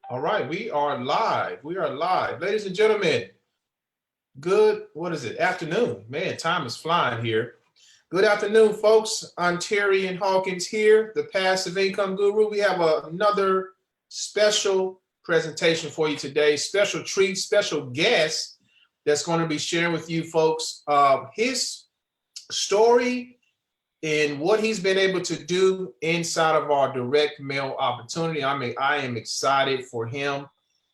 All right, we are live. We are live. Ladies and gentlemen, good, what is it, afternoon. Man, time is flying here. Good afternoon, folks. Ontarian Hawkins here, the Passive Income Guru. We have another special presentation for you today. Special treat, special guest that's going to be sharing with you folks his story and what he's been able to do inside of our direct mail opportunity. I mean, I am excited for him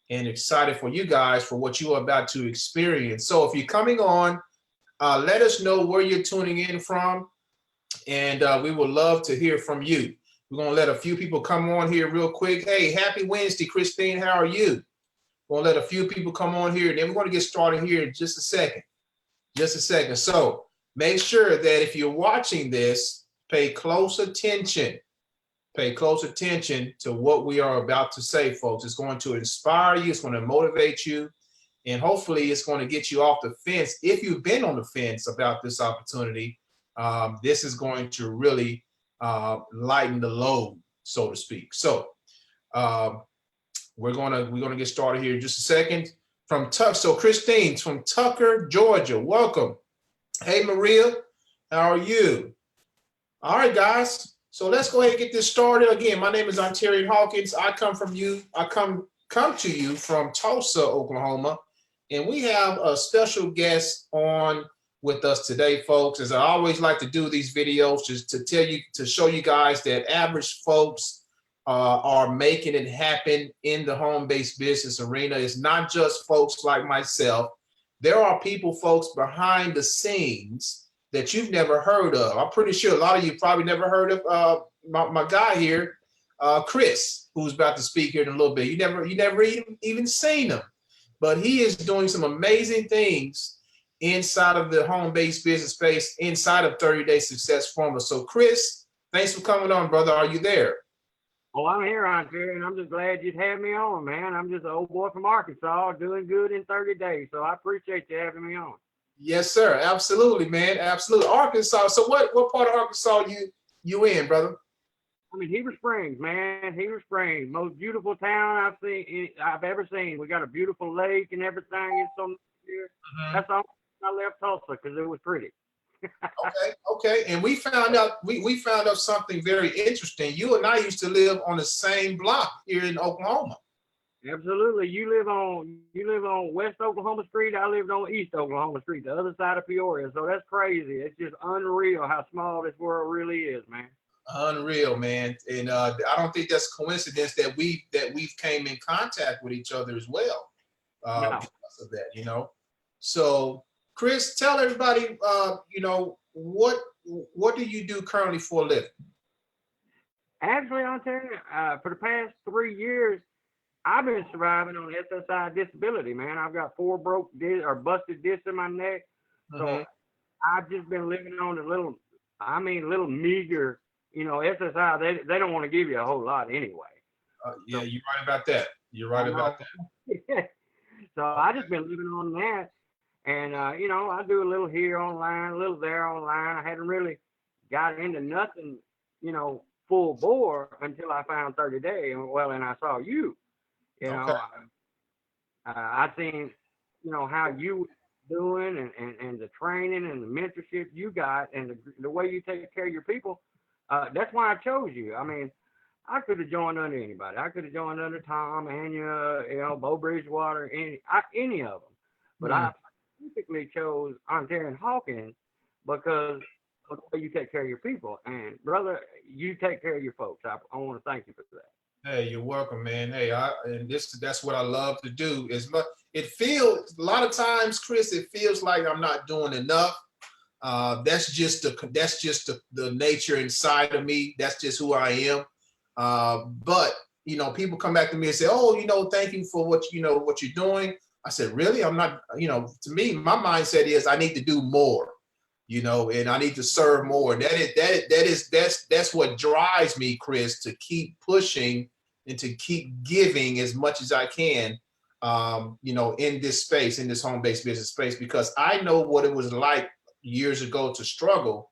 and excited for you guys for what you are about to experience. So if you're coming on, let us know where you're tuning in from, and we would love to hear from you. We're going to let a few people come on here real quick. Hey, happy Wednesday, Christine. How are you? We're going to let a few people come on here, and then we're going to get started here in just a second. Just a second. So make sure that if you're watching this, pay close attention. Pay close attention to what we are about to say, folks. It's going to inspire you. It's going to motivate you. And hopefully it's going to get you off the fence. If you've been on the fence about this opportunity, this is going to really lighten the load, so to speak. So we're gonna get started here in just a second. From Tuck, so Christine's from Tucker, Georgia. Welcome. Hey Maria, how are you? All right, guys. So let's go ahead and get this started. Again, my name is Ontarian Hawkins. I come to you from Tulsa, Oklahoma, and we have a special guest on with us today, folks. As I always like to do these videos, just to show you guys that average folks are making it happen in the home-based business arena. It's not just folks like myself. There are people, folks, behind the scenes that you've never heard of. I'm pretty sure a lot of you probably never heard of my guy here, Chris, who's about to speak here in a little bit. You never even seen him, but he is doing some amazing things inside of the home-based business space, inside of 30-Day Success Formula. So, Chris, thanks for coming on, brother. Are you there? Oh, I'm here, Ontarian, and I'm just glad you'd have me on, man. I'm just an old boy from Arkansas doing good in 30 days, so I appreciate you having me on. Yes, sir. Absolutely, man. Absolutely. Arkansas. So what part of Arkansas you in, brother? I mean, Heber Springs, man. Heber Springs, most beautiful town I've ever seen. We got a beautiful lake and everything. It's on here. That's all I left Tulsa because it was pretty. Okay. And we found out something very interesting. You and I used to live on the same block here in Oklahoma. Absolutely. You live on West Oklahoma Street. I lived on East Oklahoma Street, the other side of Peoria. So that's crazy. It's just unreal how small this world really is, man. Unreal, man. And I don't think that's coincidence that we've came in contact with each other as well. No. Because of that, So Chris, tell everybody, what do you do currently for a living? Actually, I'll tell you, for the past 3 years, I've been surviving on SSI disability, man. I've got 4 busted discs in my neck. So I've just been living on a little meager, SSI. They don't want to give you a whole lot anyway. Yeah, you're right about that. You're right about that. So I just been living on that. And, I do a little here online, a little there online. I hadn't really got into nothing, full bore until I found 30 Day. Well, and I saw you. I seen, how you doing and the training and the mentorship you got and the way you take care of your people. That's why I chose you. I mean, I could have joined under anybody. I could have joined under Tom, Anya, Bo Bridgewater, any of them. But I specifically chose Ontarian Hawkins because of the way you take care of your people. And brother, you take care of your folks. I want to thank you for that. Hey, you're welcome, man. Hey, that's what I love to do. It feels a lot of times, Chris, it feels like I'm not doing enough. That's just the nature inside of me. That's just who I am. But people come back to me and say, "Oh, thank you for what you're doing." I said, "Really? I'm not." To me, my mindset is I need to do more. And I need to serve more. That's what drives me, Chris, to keep pushing and to keep giving as much as I can, in this space, in this home-based business space, because I know what it was like years ago to struggle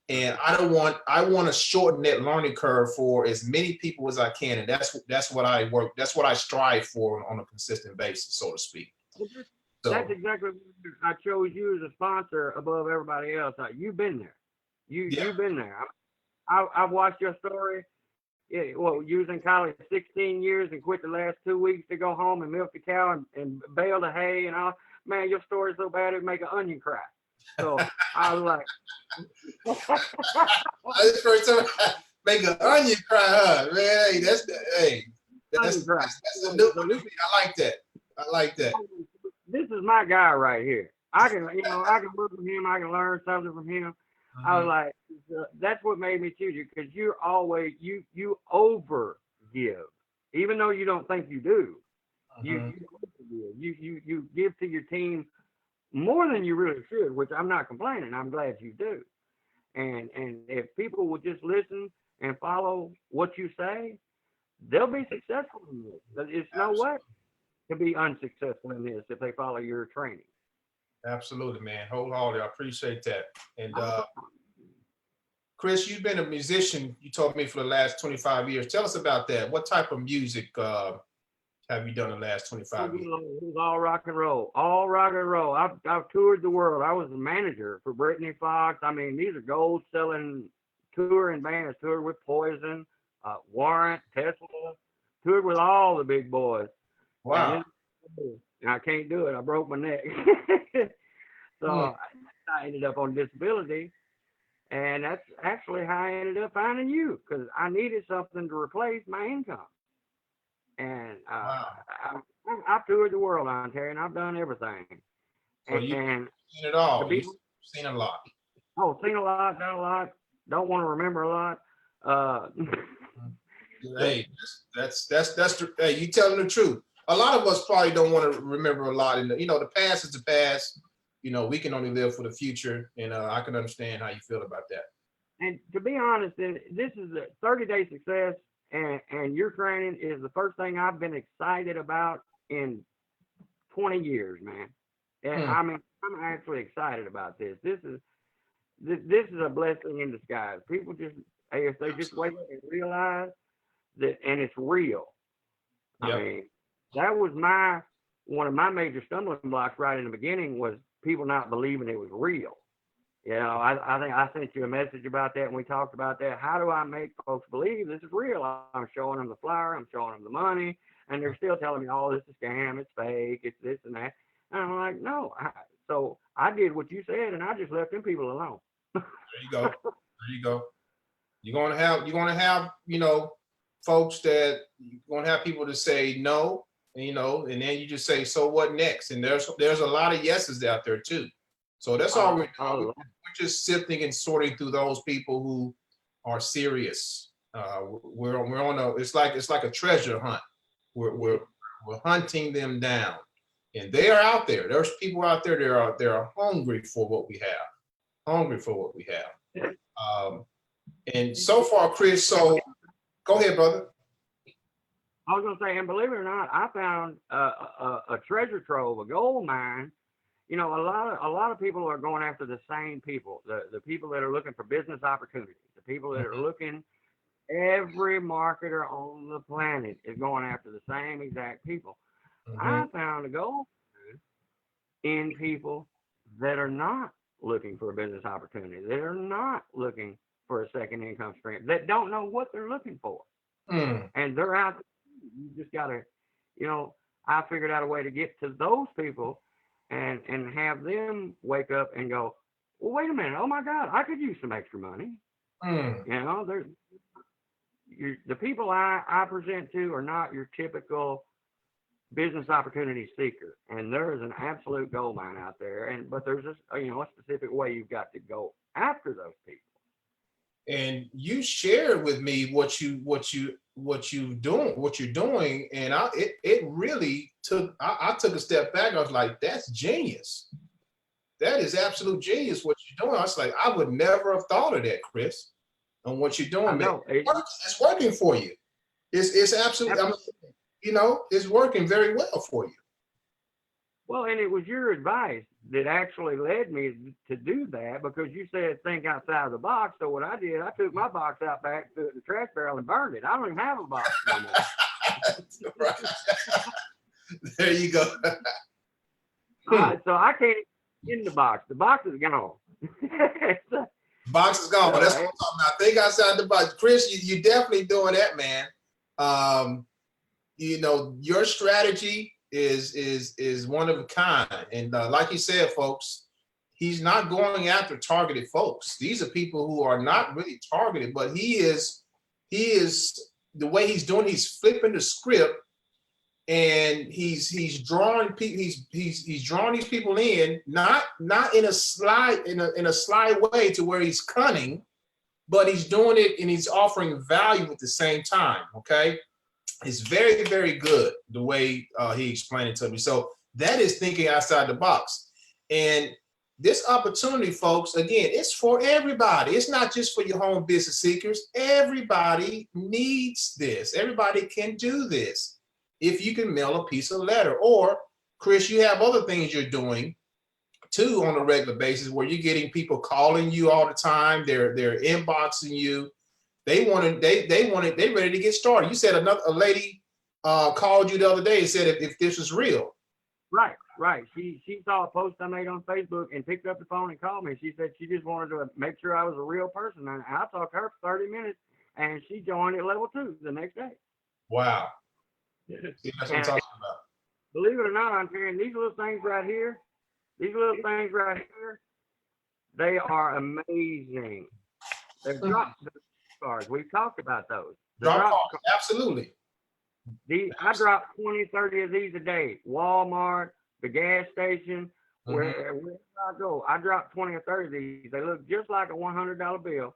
And I want to shorten that learning curve for as many people as I can. And that's what I work. That's what I strive for on a consistent basis, so to speak. That's exactly what I chose you as a sponsor above everybody else. You've been there. You've been there. I've watched your story. Yeah, well, you was in college 16 years and quit the last 2 weeks to go home and milk the cow and bale the hay and all. Man, your story's so bad it'd make an onion cry. So I was like, that's the first time I make an onion cry, huh? Man, that's a new one to me. I like that. I like that. This is my guy right here. I can work with him. I can learn something from him. I was like, that's what made me choose you, because you're always you over give, even though you don't think you do. You give to your team more than you really should, which I'm not complaining. I'm glad you do. And if people will just listen and follow what you say, they'll be successful in this. It's no way to be unsuccessful in this if they follow your training. Absolutely, man. Wholeheartedly. I appreciate that. And Chris, you've been a musician, you told me, for the last 25 years. Tell us about that. What type of music have you done in the last 25 years? It was all rock and roll. All rock and roll. I've toured the world. I was the manager for Brittany Fox. I mean, these are gold-selling touring bands. Toured with Poison, Warrant, Tesla. Toured with all the big boys. Wow. And I can't do it. I broke my neck. So I ended up on disability. And that's actually how I ended up finding you, because I needed something to replace my income. And I've toured the world, Ontarian. I've done everything. So you've seen it all. You've seen a lot. Oh, seen a lot, done a lot. Don't want to remember a lot. Hey, hey, you telling the truth. A lot of us probably don't want to remember a lot. And the past is the past. We can only live for the future, and I can understand how you feel about that. And to be honest, this is a 30-day success, and your training is the first thing I've been excited about in 20 years, man. And I mean, I'm actually excited about this. This is a blessing in disguise. People if they just wake up and realize that, and it's real. Yep. I mean, that was one of my major stumbling blocks right in the beginning, was people not believing it was real. I think I sent you a message about that, and we talked about that. How do I make folks believe this is real? I'm showing them the flyer, I'm showing them the money, and they're still telling me, oh, this is a scam, it's fake, it's this and that. And I'm like, no. So I did what you said, and I just left them people alone. There you go. You're gonna have folks that you're gonna have people to say no, and then you just say, so what next? And there's a lot of yeses out there too. So that's all we're doing. We're just sifting and sorting through those people who are serious. We're on it's like a treasure hunt. We're hunting them down, and they are out there. There's people out there that are hungry for what we have. And so far, Chris. So go ahead, brother. I was going to say, and believe it or not, I found a treasure trove, a gold mine. A lot of people are going after the same people, the people that are looking for business opportunities, the people that are looking. Every marketer on the planet is going after the same exact people. I found a gold in people that are not looking for a business opportunity, that are not looking for a second income stream, that don't know what they're looking for. And they're out there. You just gotta, I figured out a way to get to those people and have them wake up and go, well, wait a minute, oh my God, I could use some extra money. The people I present to are not your typical business opportunity seeker, and there is an absolute gold mine out there. But there's a specific way you've got to go after those people. And you shared with me what you're doing, and it really took. I took a step back. I was like, that's genius. That is absolute genius what you're doing. I was like, I would never have thought of that, Chris, on what you're doing. Man. It's working for you. It's absolutely. I mean, it's working very well for you. Well, and it was your advice that actually led me to do that, because you said think outside the box. So what I did, I took my box out back to the trash barrel and burned it. I don't even have a box no more. Right. There you go. So I can't even in the box. The box is gone. Box is gone. That's what I'm talking about. Think outside the box. Chris, you definitely doing that, man. You know, your strategy is one of a kind. And like you said, folks, he's not going after targeted folks. These are people who are not really targeted, but he is the way he's doing, he's flipping the script, and he's drawing people, he's drawing these people in, not in a sly way to where he's cunning, but he's doing it and he's offering value at the same time. Okay. It's very, very good the way he explained it to me. So that is thinking outside the box. And this opportunity, folks, again, it's for everybody. It's not just for your home business seekers. Everybody needs this. Everybody can do this if you can mail a piece of letter. Or, Chris, you have other things you're doing too on a regular basis where you're getting people calling you all the time. They're inboxing you. They ready to get started. You said a lady called you the other day and said if this was real. Right. She saw a post I made on Facebook and picked up the phone and called me. She said she just wanted to make sure I was a real person. And I talked to her for 30 minutes, and she joined at level 2 the next day. Wow. See, that's what I'm talking about. Believe it or not, Ontarian, these little things right here, they are amazing. They're drop cards. We've talked about those. Drop cards, absolutely. I drop 20, 30 of these a day. Walmart, the gas station, wherever I go, I drop 20 or 30 of these. They look just like a $100 bill.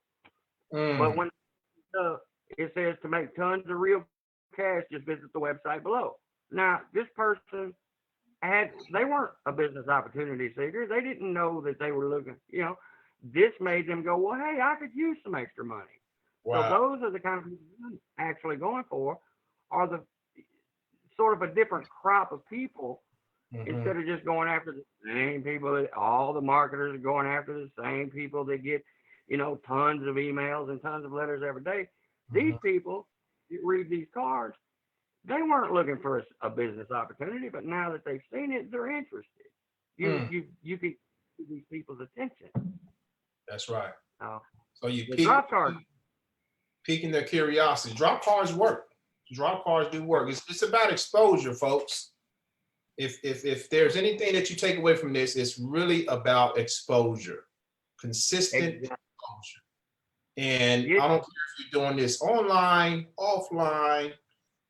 But when it says to make tons of real cash, just visit the website below. Now, this person they weren't a business opportunity seeker. They didn't know that they were looking, this made them go, well, hey, I could use some extra money. Wow. So those are the kind of people I'm actually going for, are the sort of a different crop of people, instead of just going after the same people that all the marketers are going after, the same people that get, tons of emails and tons of letters every day. These people that read these cards, they weren't looking for a business opportunity, but now that they've seen it, they're interested. You can get these people's attention. That's right. So you piquing their curiosity. Drop cards work. Drop cards do work. It's about exposure, folks. If there's anything that you take away from this, it's really about exposure, consistent exposure. And I don't care if you're doing this online, offline.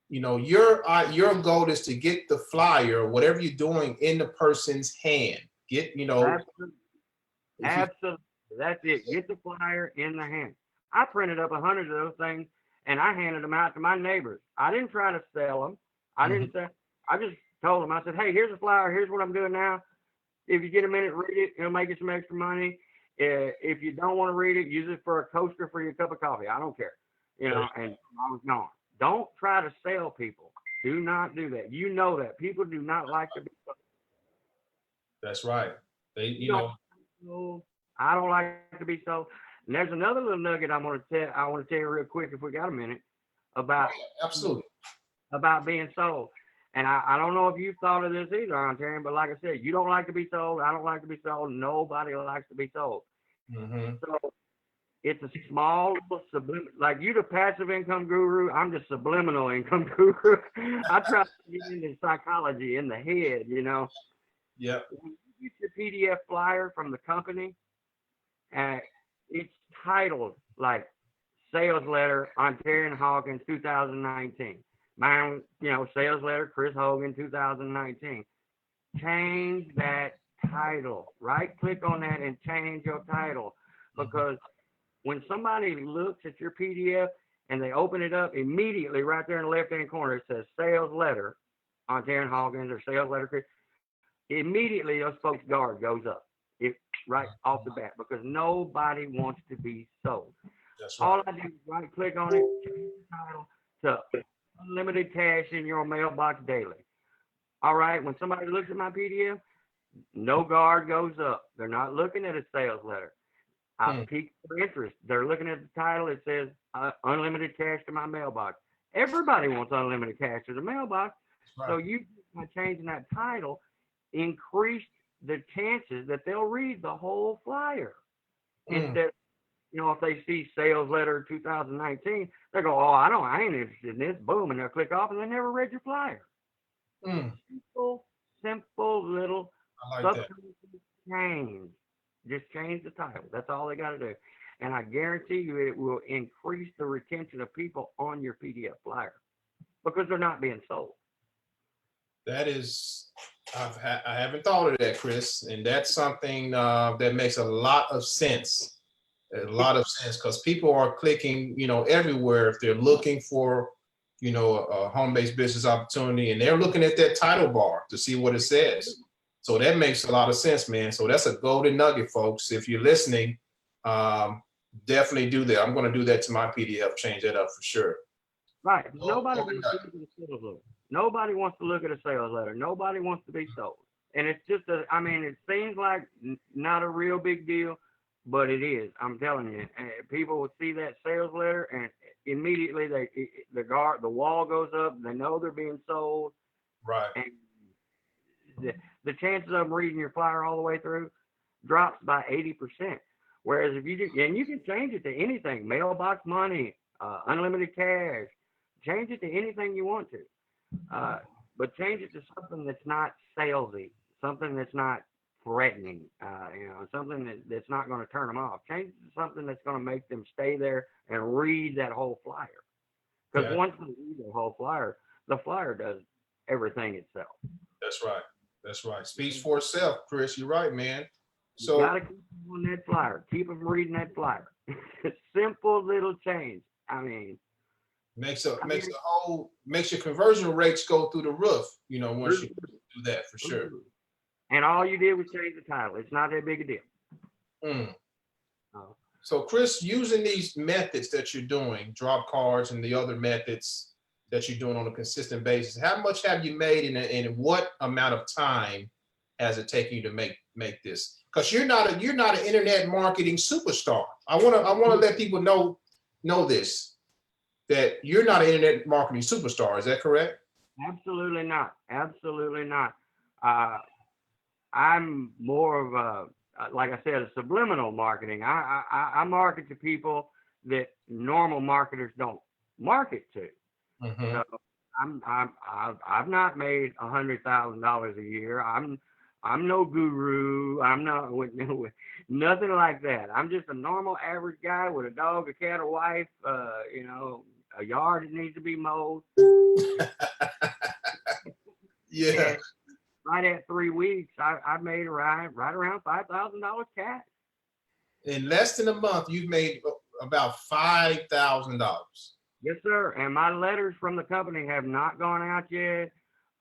Your goal is to get the flyer, whatever you're doing, in the person's hand. Absolutely. That's it. Get the flyer in the hand. I printed up 100 of those things and I handed them out to my neighbors. I didn't try to sell them. I just told them, I said, hey, here's a flyer. Here's what I'm doing now. If you get a minute, read it. It'll make you some extra money. If you don't want to read it, use it for a coaster for your cup of coffee. I don't care. And I was gone. Don't try to sell people. Do not do that. You know that. People do not like to be sold. That's right. I don't like to be sold. And there's another little nugget I want to tell you real quick, if we got a minute, about about being sold. And I don't know if you've thought of this either, Ontarian, but like I said, you don't like to be sold. I don't like to be sold. Nobody likes to be sold. So it's a small little like you the passive income guru, I'm the subliminal income guru. I try to get into psychology in the head, Yeah. When you get your PDF flyer from the company, it's titled like sales letter, Ontarian Hawkins 2019. Mine, sales letter, Chris Hogan 2019. Change that title. Right click on that and change your title. Because when somebody looks at your PDF and they open it up, immediately right there in the left-hand corner, it says sales letter, Ontarian Hawkins, or sales letter Chris. Immediately, those folks' guard goes up. Right off the bat, because nobody wants to be sold. That's right. All I do is right click on it, change the title to unlimited cash in your mailbox daily. All right, when somebody looks at my PDF, no guard goes up. They're not looking at a sales letter. I pique their interest. They're looking at the title. It says unlimited cash to my mailbox. Everybody wants unlimited cash to the mailbox. Right. So you, by changing that title, increased the chances that they'll read the whole flyer. Instead, you know, if they see sales letter 2019, they go, oh, I ain't interested in this. Boom, and they'll click off, and they never read your flyer. Simple little change. Just change the title. That's all they got to do. And I guarantee you it will increase the retention of people on your PDF flyer because they're not being sold. That is, I haven't thought of that, Chris. And that's something that makes a lot of sense. A lot of sense because people are clicking, you know, everywhere if they're looking for, you know, a home-based business opportunity, and they're looking at that title bar to see what it says. So that makes a lot of sense, man. So that's a golden nugget, folks. If you're listening, definitely do that. I'm going to do that to my PDF, change that up for sure. Right. Nobody wants to look at a sales letter. Nobody wants to look at a sales letter. Nobody wants to be sold. And it's just I mean, it seems like not a real big deal, but it is. I'm telling you, people will see that sales letter and immediately the wall goes up. They know they're being sold. Right. And the chances of them reading your flyer all the way through drops by 80%. Whereas if you do, and you can change it to anything, mailbox money, unlimited cash, change it to anything you want to. But change it to something that's not salesy, something that's not threatening, you know, something that's not going to turn them off. Change it to something that's going to make them stay there and read that whole flyer. Because once they read the whole flyer, the flyer does everything itself. That's right. That's right. Speaks for itself, Chris. You're right, man. So you gotta keep them on that flyer. Keep them reading that flyer. Simple little change. I mean, makes your conversion rates go through the roof. You know, once you do that for sure. And all you did was change the title. It's not that big a deal. So, Chris, using these methods that you're doing, drop cards and the other methods that you're doing on a consistent basis, how much have you made and what amount of time has it taken you to make this? Because you're not an internet marketing superstar. I want to let people know this, that you're not an internet marketing superstar. Is that correct? Absolutely not. Absolutely not. I'm more of a, like I said, a subliminal marketing. I market to people that normal marketers don't market to. So I've not made $100,000 a year. I'm no guru. I'm not with nothing like that. I'm just a normal average guy with a dog, a cat, a wife, you know, a yard that needs to be mowed. Yeah. And right at 3 weeks, I made right around $5,000 cash. In less than a month, you've made about $5,000. Yes, sir. And my letters from the company have not gone out yet.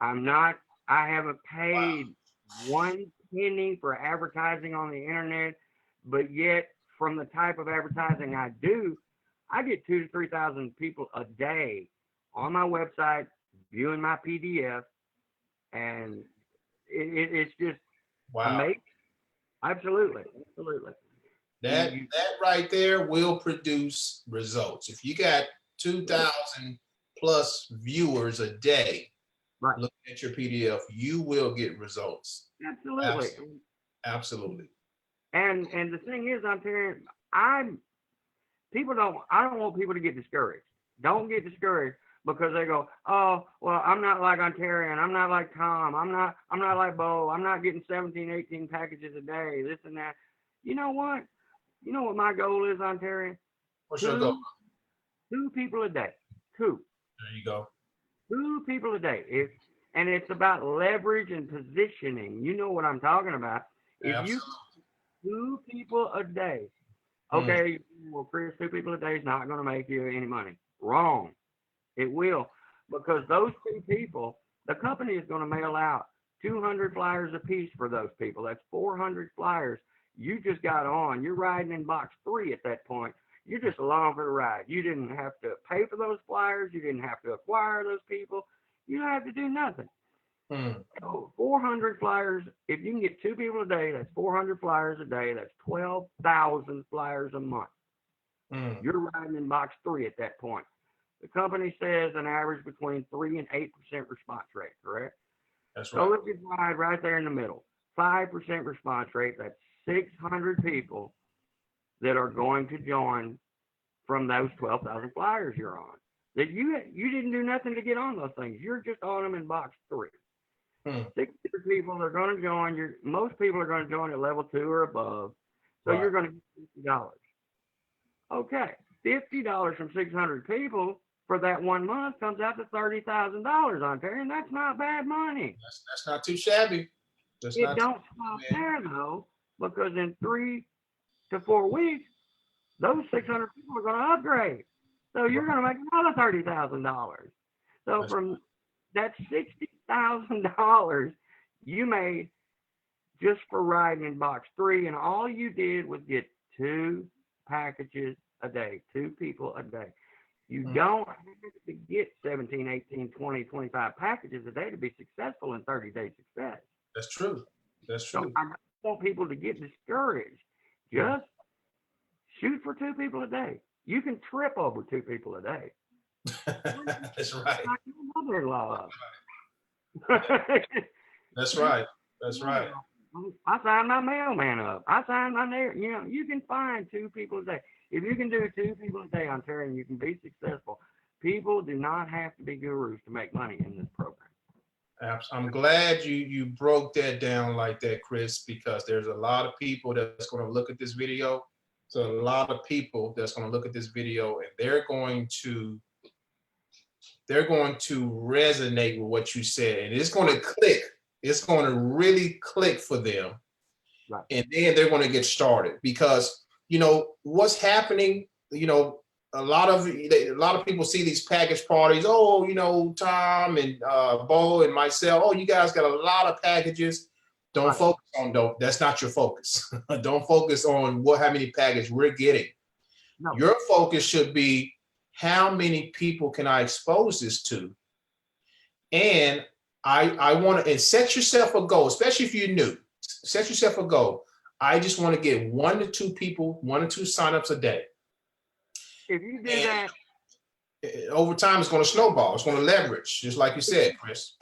I haven't paid one penny for advertising on the internet, but yet from the type of advertising I do, I get 2,000 to 3,000 people a day on my website viewing my PDF, and it's just amazing. Absolutely. That right there will produce results. If you got 2,000 plus viewers a day looking at your PDF, you will get results. Absolutely. And the thing is, I don't want people to get discouraged. Don't get discouraged because they go, oh, well, I'm not like Ontarian. I'm not like Tom. I'm not like Bo. I'm not getting 17, 18 packages a day, this and that. You know what? You know what my goal is, Ontarian? What's your goal? 2 people a day. 2. There you go. 2 people a day. It's about leverage and positioning. You know what I'm talking about. If you 2 people a day, okay, well, Chris, 2 people a day is not going to make you any money. Wrong. It will, because those 2 people, the company is going to mail out 200 flyers a piece for those people. That's 400 flyers. You just got on. You're riding in box 3 at that point. You're just along for the ride. You didn't have to pay for those flyers. You didn't have to acquire those people. You don't have to do nothing. So 400 flyers, if you can get 2 people a day, that's 400 flyers a day. That's 12,000 flyers a month. You're riding in box 3 at that point. The company says an average between 3 and 8% response rate, correct? That's right. So let's just ride right there in the middle. 5% response rate, that's 600 people that are going to join from those 12,000 flyers you're on. That you didn't do nothing to get on those things. You're just on them in box 3. 600 people are going to join. Most people are going to join at level 2 or above. So you're going to get $50. Okay, $50 from 600 people for that 1 month comes out to $30,000, Ontarian. That's not bad money. That's not too shabby. It don't stop there though, because in 3 to 4 weeks, those 600 people are going to upgrade. So you're going to make another $30,000. So from that $60,000 you made just for riding in box 3, and all you did was get 2 packages a day, 2 people a day. You don't have to get 17, 18, 20, 25 packages a day to be successful in 30-day success. That's true. That's true. So I don't want people to get discouraged. Just shoot for 2 people a day. You can trip over 2 people a day. That's right. Like your mother-in-law. That's right. That's right. I signed my mailman up. I signed my neighbor. You can find 2 people a day. If you can do 2 people a day, Ontarian, you can be successful. People do not have to be gurus to make money in this program. I'm glad you broke that down like that, Chris, because there's a lot of people that's going to look at this video. So a lot of people that's going to look at this video and they're going to resonate with what you said, and it's going to click. It's going to really click for them. Right. And then they're going to get started, because what's happening, a lot of people see these package parties. Oh, Tom and Bo and myself, oh, you guys got a lot of packages. Don't focus on those. That's not your focus. Don't focus on how many packages we're getting. No. Your focus should be, how many people can I expose this to? And I want to, and set yourself a goal, especially if you're new. Set yourself a goal. I just want to get 1 to 2 people, 1 to 2 signups a day. If you do that, over time, it's going to snowball. It's going to leverage, just like you said, Chris.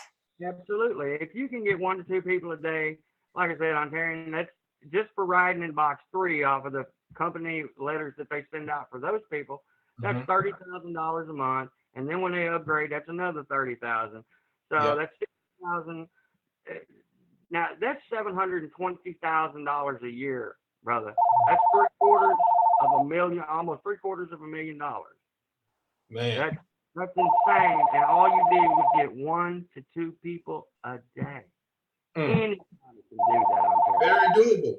Absolutely. If you can get 1 to 2 people a day, like I said, Ontarian, that's just for riding in box 3 off of the company letters that they send out for those people. That's $30,000 a month, and then when they upgrade, that's another $30,000. So that's $60,000. Now that's $720,000 a year, brother. That's $750,000, almost $750,000. Man, that's insane. And all you did was get 1 to 2 people a day. Anybody can do that. Very doable.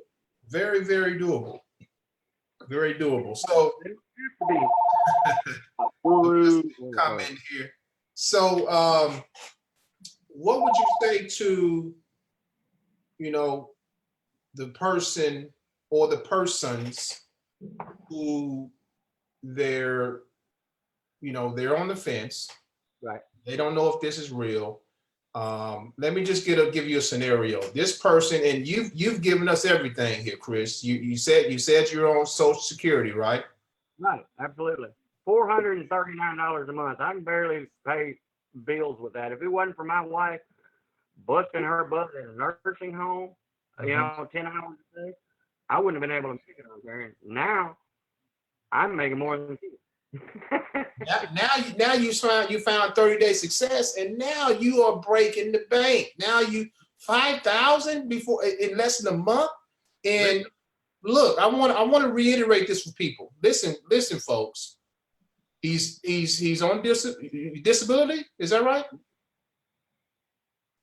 Very, very doable. Very doable. So, comment here. So, what would you say to, the person or the persons who they're on the fence. Right. They don't know if this is real. Let me just give you a scenario. This person, and you've given us everything here, Chris. You said you're on Social Security, right? Right, absolutely. $439 a month. I can barely pay bills with that. If it wasn't for my wife busting her butt in a nursing home, 10 hours a day, I wouldn't have been able to make it on there. Now I'm making more than you. now you found 30-day success, and now you are breaking the bank. Now you 5,000 before in less than a month. And look, I want to reiterate this for people. Listen, folks. He's on disability. Is that right?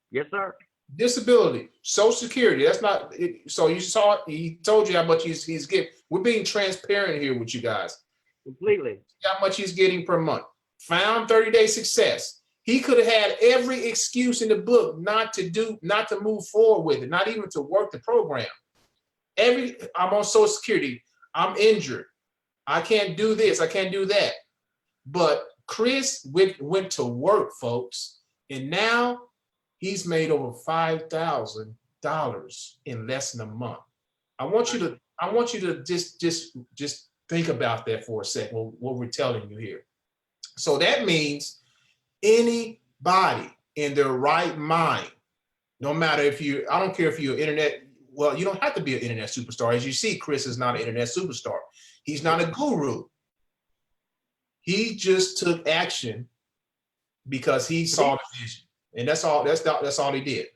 Yes, sir. Disability, Social Security. That's not it. So you saw, he told you how much he's getting. We're being transparent here with you guys. Completely. How much he's getting per month. Found 30-day success. He could have had every excuse in the book not to move forward with it, not even to work the program. I'm on Social Security. I'm injured. I can't do this. I can't do that. But Chris went to work, folks, and now He's made over $5,000 in less than a month. I want you to just think about that for a second, what we're telling you here. So that means anybody in their right mind, no matter I don't care if you're internet, well, you don't have to be an internet superstar. As you see, Chris is not an internet superstar. He's not a guru. He just took action because he saw the vision. And that's all he did.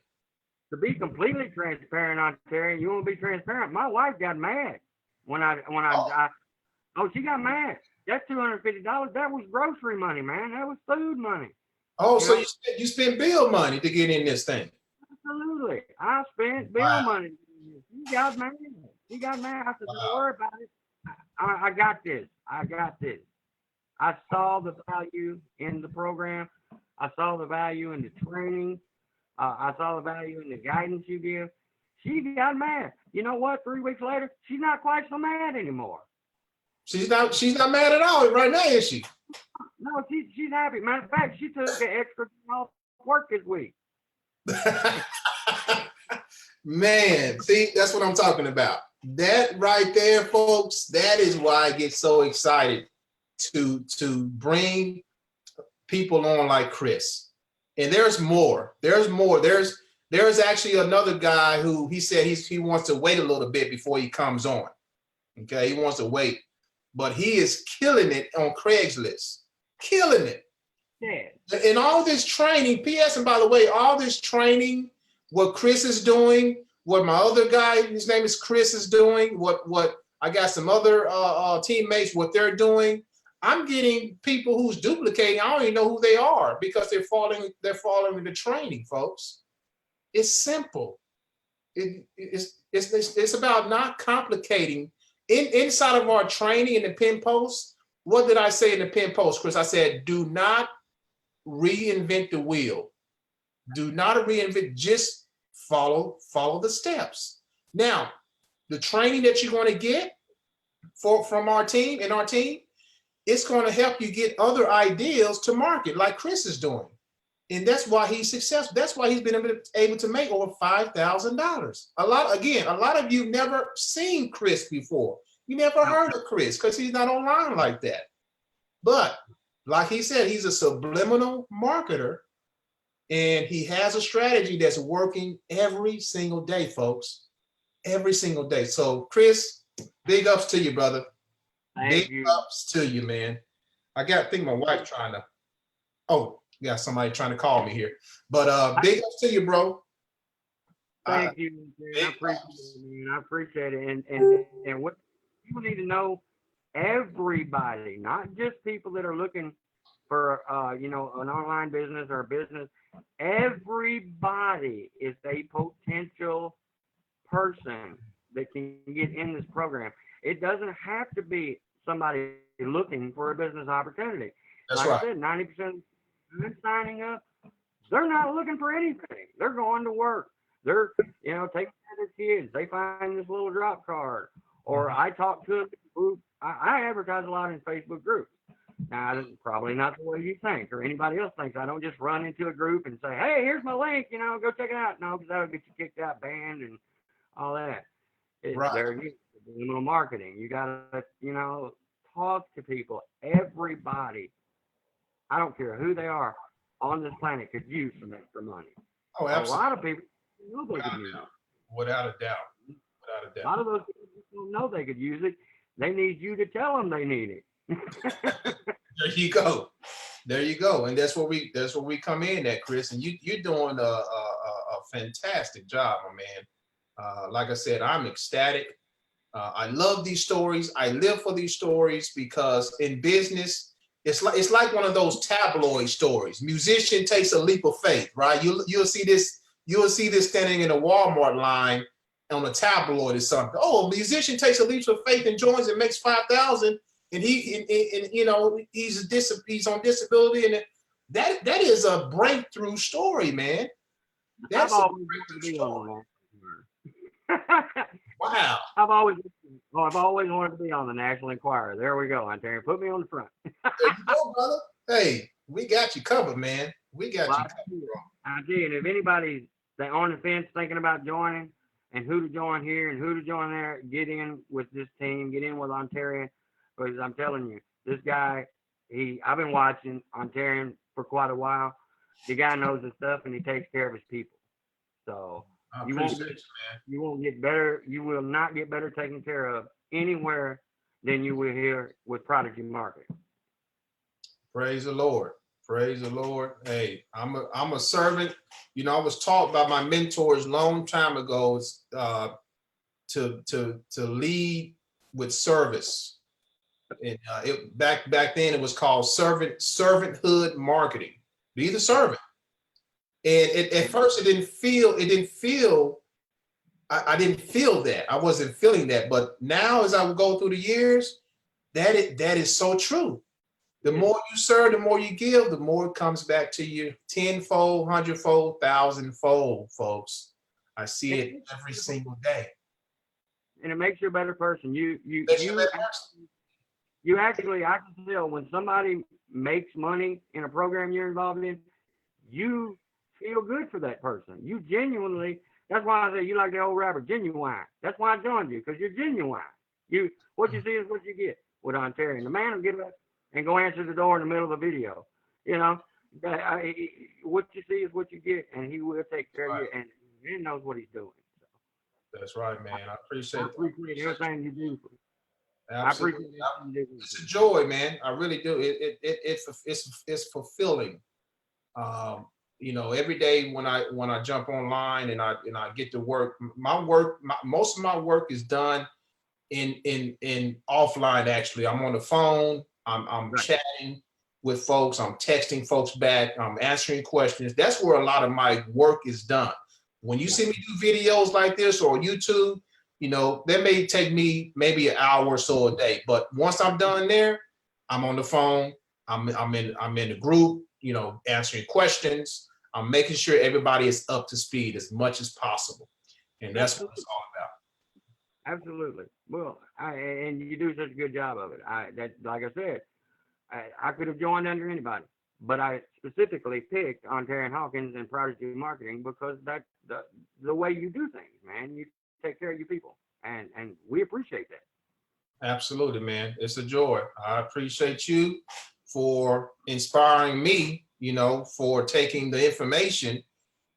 To be completely transparent, Ontarian, you want to be transparent? My wife got mad when she got mad. That's $250. That was grocery money, man. That was food money. Oh, so you spent bill money to get in this thing? Absolutely, I spent bill money. She got mad. I said, don't worry about it. I got this. I saw the value in the program. I saw the value in the training. I saw the value in the guidance you give. She got mad. You know what? 3 weeks later, she's not quite so mad anymore. She's not mad at all right now, is she? No, she's happy. Matter of fact, she took an extra off work this week. Man, see, that's what I'm talking about. That right there, folks, that is why I get so excited to bring people on like Chris. And there's more. There's actually another guy who he said he wants to wait a little bit before he comes on. Okay, he wants to wait. But he is killing it on Craigslist. Killing it. Yeah. And all this training, P.S. and by the way, all this training, what Chris is doing, what my other guy, his name is Chris, is doing, what I got some other teammates, what they're doing. I'm getting people who's duplicating. I don't even know who they are because they're following the training, folks. It's simple. It's about not complicating. Inside of our training in the pin post, what did I say in the pin post, Chris? I said, do not reinvent the wheel. Do not reinvent, just follow the steps. Now, the training that you're going to get from our team, it's going to help you get other ideas to market like Chris is doing. And that's why he's successful. That's why he's been able to make over $5,000. A lot of you never seen Chris before. You never heard of Chris because he's not online like that. But like he said, he's a subliminal marketer and he has a strategy that's working every single day, folks. Every single day. So Chris, big ups to you, brother. Big ups to you, man. I think my wife trying to, got somebody trying to call me here. But big ups to you, bro. Thank you, man. I appreciate it. And what people need to know, everybody, not just people that are looking for an online business or a business, everybody is a potential person that can get in this program. It doesn't have to be somebody looking for a business opportunity. That's like right. I said, 90% of them signing up, they're not looking for anything. They're going to work. They're, taking care of their kids. They find this little drop card. Or I talk to a group. I advertise a lot in Facebook groups. Now, probably not the way you think or anybody else thinks. I don't just run into a group and say, hey, here's my link, go check it out. No, because that would get you kicked out, banned, and all that. Right. There you go, little marketing. You got to, talk to people. Everybody, I don't care who they are, on this planet could use some extra money. Oh, absolutely. A lot of people know they could use it. Without a doubt. A lot of those people don't know they could use it. They need you to tell them they need it. There you go. And that's where we come in at, Chris. And you're doing a fantastic job, my man. Like I said, I'm ecstatic. I love these stories. I live for these stories because in business, it's like one of those tabloid stories. Musician takes a leap of faith, right? You'll see this standing in a Walmart line on a tabloid or something. Oh, a musician takes a leap of faith and joins and makes 5,000, and he's on disability, and that is a breakthrough story, man. That's a breakthrough story. Wow. I've always wanted to be on the National Enquirer. There we go, Ontarian. Put me on the front. There you go, brother. Hey, we got you covered, man. We got you covered, bro. I tell you, and if anybody's on the fence thinking about joining and who to join here and who to join there, get in with this team, get in with Ontarian, because I'm telling you, this guy, I've been watching Ontarian for quite a while. The guy knows his stuff and he takes care of his people. So you won't get better. You will not get better taken care of anywhere than you will here with Prodigy Marketing. Praise the Lord. Praise the Lord. Hey, I'm a servant. You know, I was taught by my mentors a long time ago to lead with service. And back then it was called servanthood marketing. Be the servant. And at first I didn't feel I didn't feel that. I wasn't feeling that. But now as I would go through the years, that is so true. The more you serve, the more you give, the more it comes back to you tenfold, hundredfold, thousandfold, folks. I see it every single day. And it makes you a better person. You actually, I can tell when somebody makes money in a program you're involved in, you feel good for that person. You genuinely, that's why I say you like the old rapper, genuine. That's why I joined you, because you're genuine. What you see is what you get with Ontarian. The man will get up and go answer the door in the middle of a video. You know, what you see is what you get, and he will take care of you, and he knows what he's doing. So. That's right, man. I appreciate everything you do. Absolutely. It's a joy, man. I really do. It's fulfilling. You know, every day when I jump online and I get to work, most of my work is done in offline. Actually, I'm on the phone. I'm right. Chatting with folks. I'm texting folks back. I'm answering questions. That's where a lot of my work is done. When you see me do videos like this or YouTube, you know, that may take me maybe an hour or so a day. But once I'm done there, I'm on the phone. I'm in the group, you know, answering questions. I'm making sure everybody is up to speed as much as possible. And that's what it's all about. Absolutely. Well, and you do such a good job of it. Like I said, I could have joined under anybody, but I specifically picked Ontarian Hawkins and Prodigy Marketing because that's the way you do things, man. You take care of your people, and we appreciate that. Absolutely, man. It's a joy. I appreciate you for inspiring me, you know, for taking the information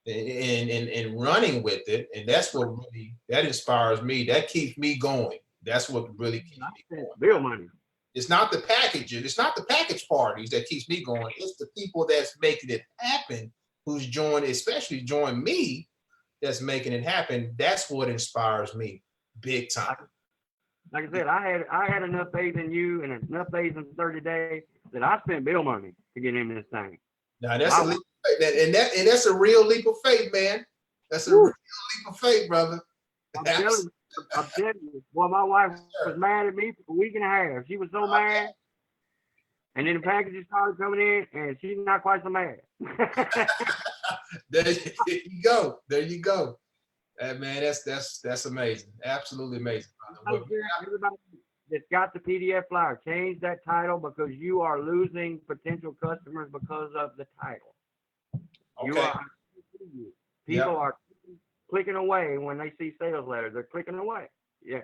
and running with it. And that's what really, that inspires me. That keeps me going. That's what really keeps me going. Real money. It's not the package. It's not the package parties that keeps me going. It's the people that's making it happen, who's joined, especially joined me, that's making it happen. That's what inspires me big time. Like I said, I had enough faith in you and enough faith in 30 days that I spent bill money to get in this thing. Now that's a leap of faith, and that's a real leap of faith, man. That's a real leap of faith, brother. I'm telling you, well, my wife was mad at me for a week and a half. She was so mad. And then the packages started coming in, and she's not quite so mad. There you go. There you go. Man, that's amazing. Absolutely amazing. Everybody that's got the PDF flyer, change that title because you are losing potential customers because of the title. Okay. People are clicking away when they see sales letters. They're clicking away. Yeah.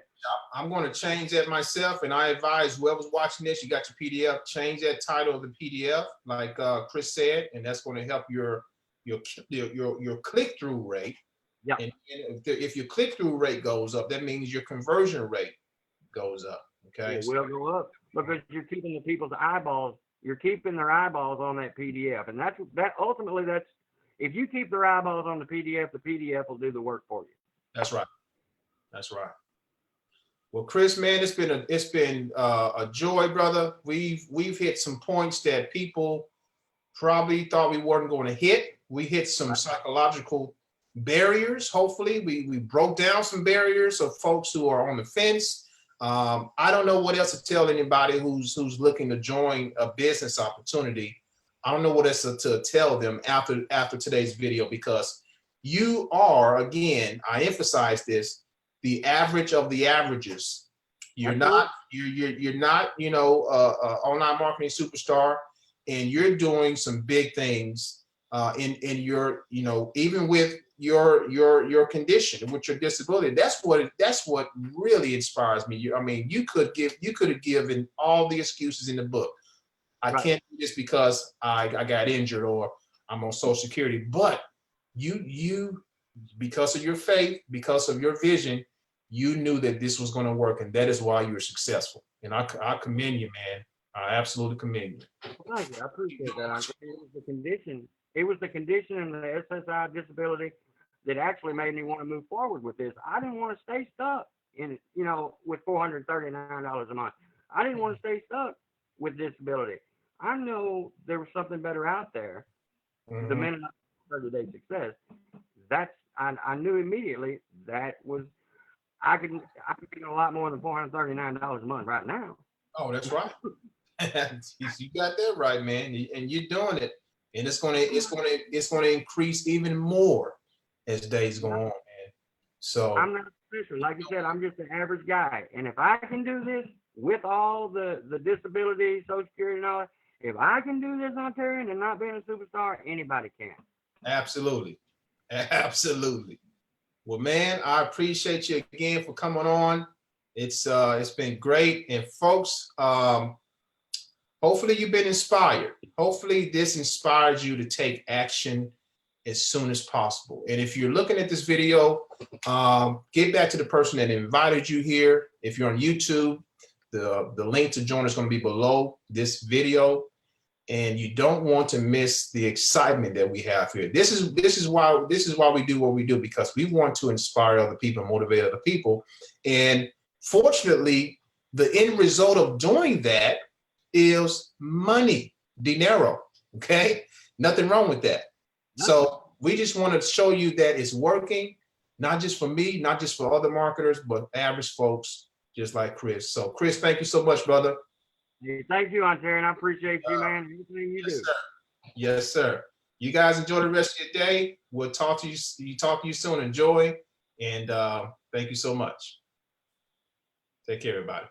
I'm going to change that myself, and I advise whoever's watching this, you got your PDF, change that title of the PDF, like Chris said, and that's going to help your click-through rate. Yeah. And if your click-through rate goes up, that means your conversion rate goes up. Okay. It will go up because you're keeping the people's eyeballs. You're keeping their eyeballs on that PDF, and that's if you keep their eyeballs on the PDF will do the work for you. That's right. That's right. Well, Chris, man, it's been a joy, brother. We've hit some points that people probably thought we weren't going to hit. We hit some psychological barriers. Hopefully, we broke down some barriers of folks who are on the fence. I don't know what else to tell anybody who's looking to join a business opportunity. I don't know what else to tell them after today's video, because you are, again, I emphasize this, the average of the averages. You're not, you know, online marketing superstar, and you're doing some big things in your, you know, even with your condition, with your disability. That's what really inspires me. I mean, you could have given all the excuses in the book. I can't do this because I got injured or I'm on Social Security. But you because of your faith, because of your vision, you knew that this was going to work, and that is why you were successful. And I commend you, man. I absolutely commend you. Thank you. I appreciate that. It was the condition. It was the condition and the SSI disability that actually made me want to move forward with this. I didn't want to stay stuck in, you know, with $439 a month. I didn't want to stay stuck with disability. I know there was something better out there. Mm-hmm. The minute I 30-day success, I knew immediately that was I could get a lot more than $439 a month right now. Oh, that's right. You got that right, man. And you're doing it, and it's gonna increase even more as days go on, man. So I'm not official. Like you said, I'm just an average guy. And if I can do this with all the disability, Social Security and all that, if I can do this, Ontarian, and not being a superstar, anybody can. absolutely. Absolutely. Well, man, I appreciate you again for coming on. It's been great. And folks, hopefully you've been inspired. Hopefully this inspires you to take action as soon as possible. And if you're looking at this video, get back to the person that invited you here. If you're on YouTube, the link to join is going to be below this video. And you don't want to miss the excitement that we have here. This is why we do what we do, because we want to inspire other people, motivate other people. And fortunately, the end result of doing that is money, dinero. Okay, nothing wrong with that. So we just want to show you that it's working, not just for me, not just for other marketers, but average folks just like Chris. So Chris, thank you so much, brother. Hey, thank you, Ontarian. I appreciate you, man. Everything you do. Sir. Yes, sir. You guys enjoy the rest of your day. We'll talk to you soon. Enjoy. And thank you so much. Take care, everybody.